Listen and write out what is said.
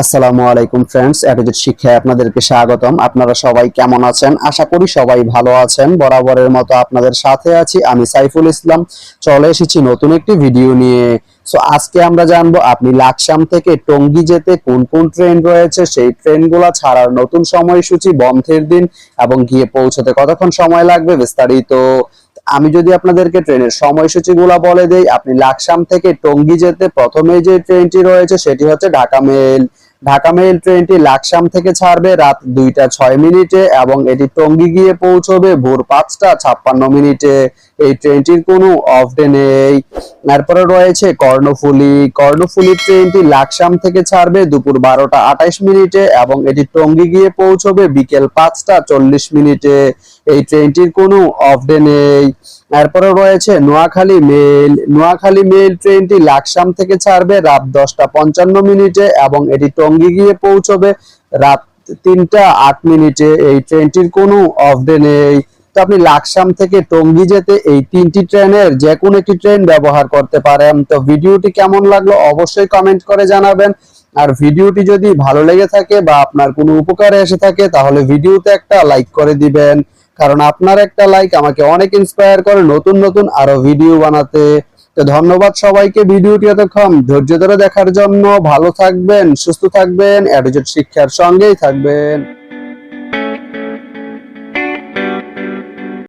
আসসালামু আলাইকুম ফ্রেন্ডস, এটুজেট শিক্ষায় আপনাদেরকে স্বাগতম। আপনারা সবাই কেমন আছেন? আশা করি সবাই ভালো আছেন। বরাবরের মতো আপনাদের সাথে আছি আমি সাইফুল ইসলাম। চলে এসেছি নতুন একটি ভিডিও নিয়ে। সো আজকে আমরা জানবো আপনি লাকসাম থেকে টঙ্গী যেতে কোন কোন ট্রেন রয়েছে, সেই ট্রেনগুলো ছাড়ার নতুন সময়সূচি, বন্ধের দিন এবং গিয়ে পৌঁছতে কতক্ষণ সময় লাগবে বিস্তারিত। আমি যদি আপনাদেরকে ট্রেনের সময়সূচিগুলো বলে দেই, আপনি লাকসাম থেকে টঙ্গী যেতে প্রথমে যে ট্রেনটি রয়েছে সেটি হচ্ছে ঢাকা মেল। ঢাকা মেল ট্রেনটি লাকসাম থেকে ছাড়বে রাত 2টা 6 মিনিটে এবং এটি টঙ্গী গিয়ে পৌঁছবে ভোর 5টা 56 মিনিটে। এই ট্রেনটির কোনো অফ ডে নেই। এরপরে রয়েছে কর্ণফুলী। কর্ণফুলী ট্রেনটি লাকসাম থেকে ছাড়বে দুপুর 12টা 28 মিনিটে এবং এটি টঙ্গী গিয়ে পৌঁছবে বিকেল 5টা 40 মিনিটে। এই ট্রেনটির কোনো অফ ডে নেই। এরপরে রয়েছে নোয়াখালী মেল। নোয়াখালী মেল ট্রেনটি লাকসাম থেকে ছাড়বে রাত 10টা 55 মিনিটে এবং এটি টঙ্গী গিয়ে পৌঁছবে রাত 3টা 8 মিনিটে। এই ট্রেনটির কোনো অফ ডে নেই। তো আপনি লাকসাম থেকে টঙ্গী যেতে এই তিনটি ট্রেনের যে কোনো একটি ট্রেন ব্যবহার করতে পারেন। তো ভিডিওটি কেমন লাগলো অবশ্যই কমেন্ট করে জানাবেন। আর ভিডিওটি যদি ভালো লেগে থাকে বা আপনার কোনো উপকারে এসে থাকে তাহলে ভিডিওতে একটা লাইক করে দিবেন, কারণ আপনার একটা লাইক আমাকে অনেক ইন্সপায়ার করে নতুন নতুন আরো ভিডিও বানাতে। তো ধন্যবাদ সবাইকে ভিডিওটি এতক্ষণ ধৈর্য ধরে দেখার জন্য। ভালো থাকবেন, সুস্থ থাকবেন, এডুকেট শিক্ষার সঙ্গেই থাকবেন।